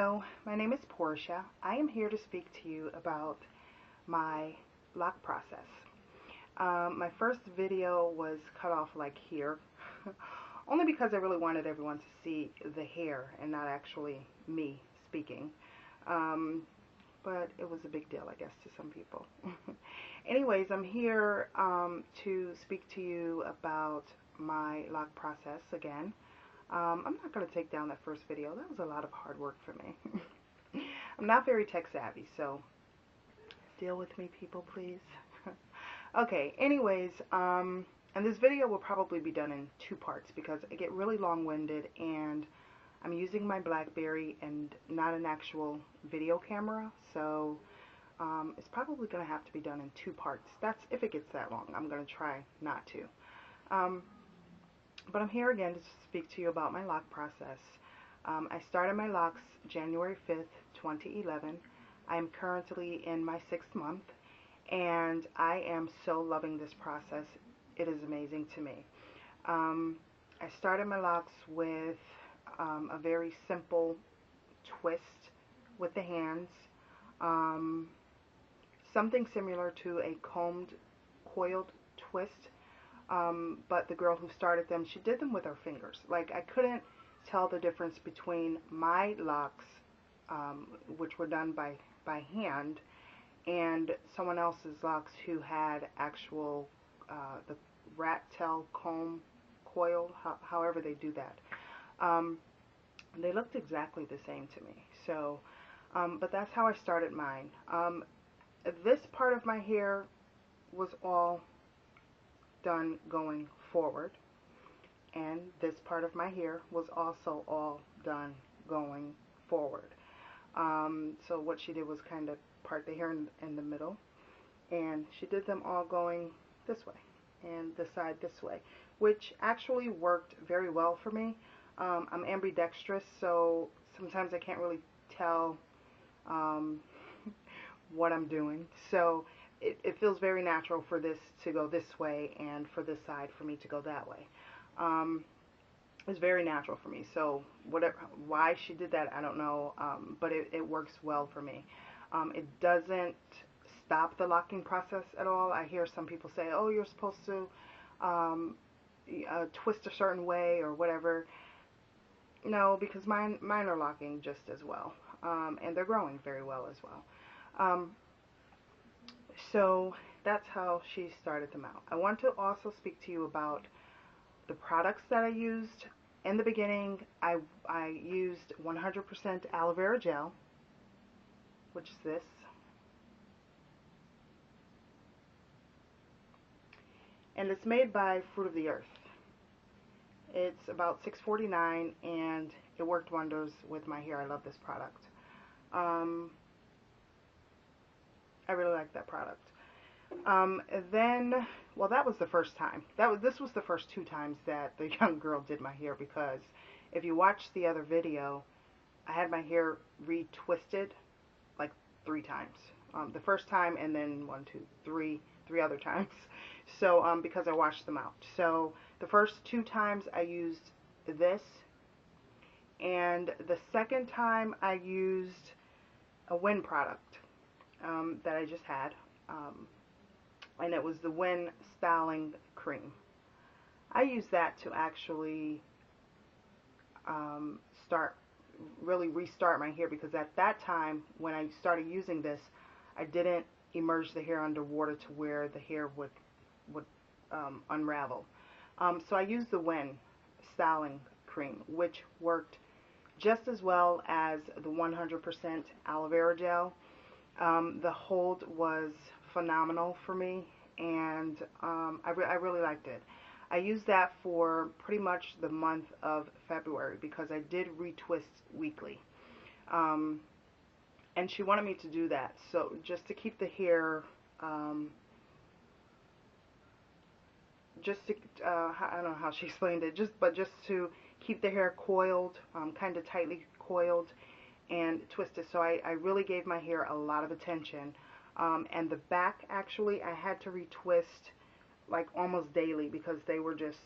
Hello, my name is Portia. I am here to speak to you about my lock process. My first video was cut off like here, only because I really wanted everyone to see the hair and not actually me speaking. But it was a big deal, I guess, to some people. Anyways, I'm here to speak to you about my lock process again. I'm not going to take down that first video. That was a lot of hard work for me. I'm not very tech savvy, so deal with me, people, please. Okay, anyways, and this video will probably be done in two parts because I get really long-winded and I'm using my BlackBerry and not an actual video camera, so it's probably going to have to be done in two parts. That's if it gets that long. I'm going to try not to. But I'm here again to speak to you about my lock process. I started my locks January 5th, 2011. I am currently in my 6th month, and I am so loving this process. It is amazing to me. I started my locks with a very simple twist with the hands, something similar to a combed, coiled twist. But the girl who started them, she did them with her fingers. Like, I couldn't tell the difference between my locks, which were done by hand, and someone else's locks who had actual, the rat tail comb coil, however they do that. They looked exactly the same to me. So, but that's how I started mine. This part of my hair was all done going forward, and this part of my hair was also all done going forward. So what she did was kind of part the hair in the middle, and she did them all going this way and the side this way, which actually worked very well for me. I'm ambidextrous, so sometimes I can't really tell what I'm doing, so it feels very natural for this to go this way and for this side for me to go that way. It's very natural for me. So why she did that, I don't know, but it works well for me. It doesn't stop the locking process at all. I hear some people say, oh, you're supposed to twist a certain way or whatever. No, because mine are locking just as well, and they're growing very well as well. So that's how she started them out. I want to also speak to you about the products that I used. In the beginning, I used 100% aloe vera gel, which is this. And it's made by Fruit of the Earth. It's about $6.49 and it worked wonders with my hair. I love this product. I really like that product. Then, well, that was the first time. This was the first 2 times that the young girl did my hair, because if you watch the other video, I had my hair retwisted like 3 times. The first time, and then 1, 2, 3 other times. So, because I washed them out. So, the first 2 times I used this, and the second time I used a Win product that I just had. And it was the Win Styling Cream. I use that to actually restart my hair, because at that time when I started using this, I didn't immerse the hair under water to where the hair would unravel. So I used the Win Styling Cream, which worked just as well as the 100% aloe vera gel. The hold was phenomenal for me, and I really liked it. I used that for pretty much the month of February because I did retwist weekly. And she wanted me to do that, so just to keep the hair, I don't know how she explained it, just to keep the hair coiled, kind of tightly coiled and twisted. So I really gave my hair a lot of attention. And the back, actually, I had to retwist like almost daily because they were just,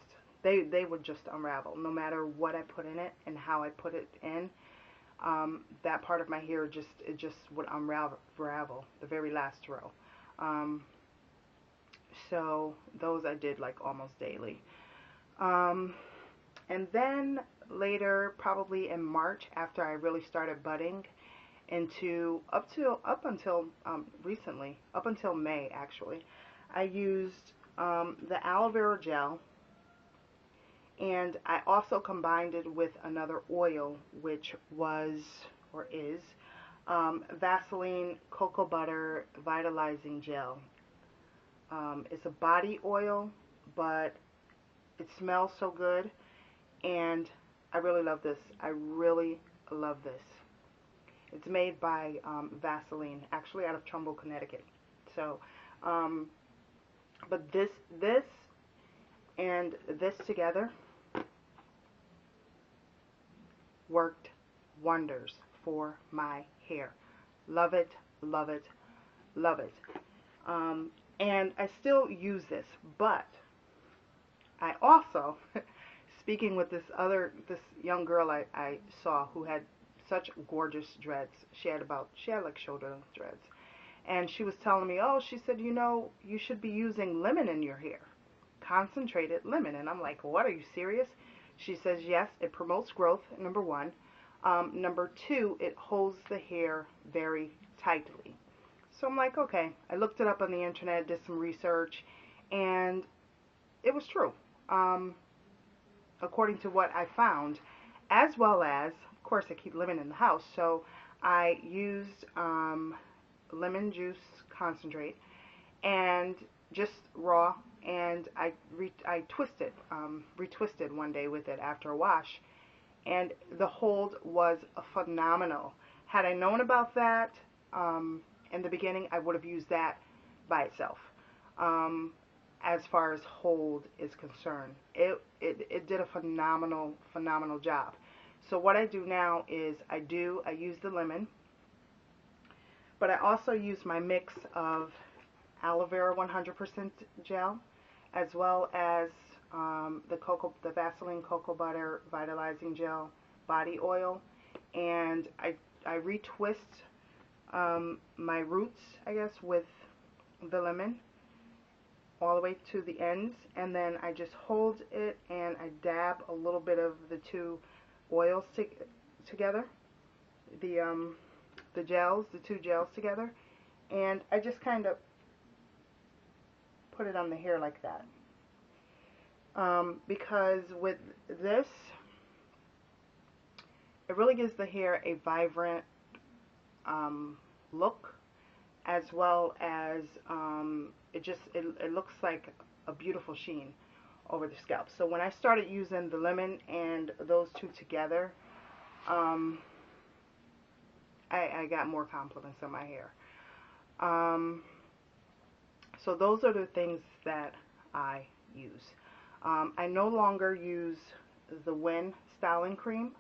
they would just unravel no matter what I put in it and how I put it in. that part of my hair just would unravel the very last row. Um, so those I did like almost daily. Um, and then later, probably in March, after I really started budding, into up until recently, up until May actually, I used the aloe vera gel, and I also combined it with another oil, which was or is Vaseline Cocoa Butter Vitalizing Gel. It's a body oil, but it smells so good, and I really love this. I really love this. It's made by Vaseline, actually out of Trumbull, Connecticut. So, um, but this and this together worked wonders for my hair. Love it, love it, love it. And I still use this, but I also, speaking with this young girl I saw who had such gorgeous dreads. She had like shoulder length dreads. And she was telling me, oh, she said, you know, you should be using lemon in your hair. Concentrated lemon. And I'm like, what, are you serious? She says, yes, it promotes growth, number one. Number two, it holds the hair very tightly. So I'm like, okay. I looked it up on the internet, did some research, and it was true. According to what I found, as well as, of course, I keep lemon in the house, so I used lemon juice concentrate and just raw, and I twisted, retwisted one day with it after a wash, and the hold was phenomenal. Had I known about that in the beginning, I would have used that by itself. Um, as far as hold is concerned, it did a phenomenal job. So what I do now is I use the lemon, but I also use my mix of aloe vera 100% gel, as well as the Vaseline Cocoa Butter Vitalizing Gel body oil, and I retwist my roots, I guess, with the lemon all the way to the ends, and then I just hold it and I dab a little bit of the two oils together, the two gels together, and I just kind of put it on the hair like that. Because with this, it really gives the hair a vibrant look, as well as it looks like a beautiful sheen over the scalp. So when I started using the lemon and those two together, I got more compliments on my hair. So those are the things that I use. I no longer use the Win styling cream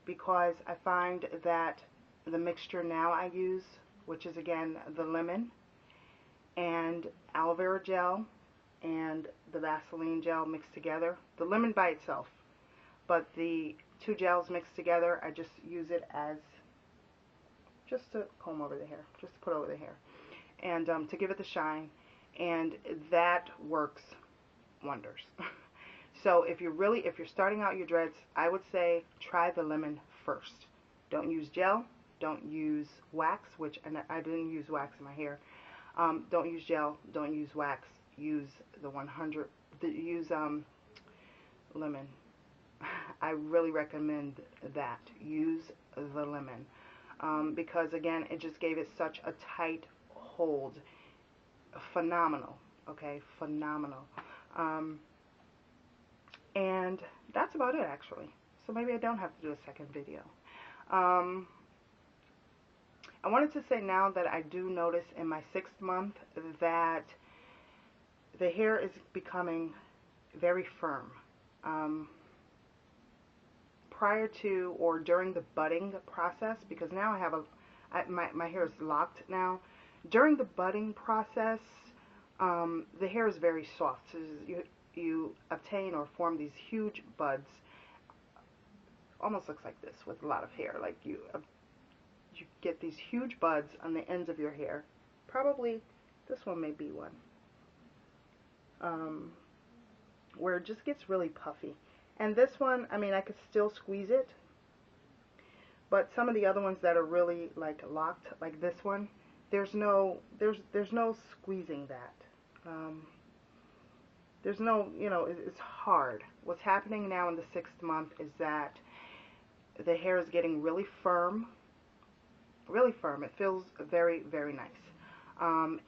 because I find that the mixture now I use, which is again the lemon and aloe vera gel and the Vaseline gel mixed together, the lemon by itself, but the two gels mixed together, I just use it as just to comb over the hair, just to put over the hair, and to give it the shine, and that works wonders. So if you're starting out your dreads, I would say try the lemon first. Don't use gel, don't use wax, which I didn't use wax in my hair. Don't use gel, don't use wax. Use the 100. Use lemon. I really recommend that. Use the lemon because again, it just gave it such a tight hold. Phenomenal. Okay, phenomenal. And that's about it actually. So maybe I don't have to do a second video. I wanted to say now that I do notice in my 6th month that the hair is becoming very firm. Prior to or during the budding process, because now I have my hair is locked now. During the budding process, the hair is very soft. So you obtain or form these huge buds almost looks like this with a lot of hair. Like you get these huge buds on the ends of your hair. Probably this one may be one. Where it just gets really puffy. And this one, I mean, I could still squeeze it, but some of the other ones that are really like locked, like this one, there's no squeezing that. There's no, it's hard. What's happening now in the 6th month is that the hair is getting really firm, really firm. It feels very, very nice.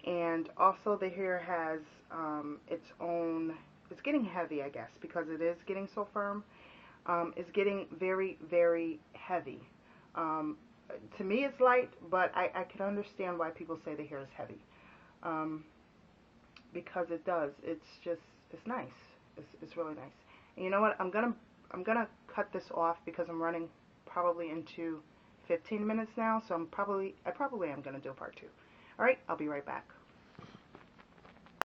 And also the hair has its own, it's getting heavy, I guess, because it is getting so firm. It's getting very, very heavy. To me it's light, but I can understand why people say the hair is heavy. Because it does. It's nice. It's really nice. And you know what? I'm gonna cut this off because I'm running probably into 15 minutes now, so I probably am gonna do a part 2. All right, I'll be right back.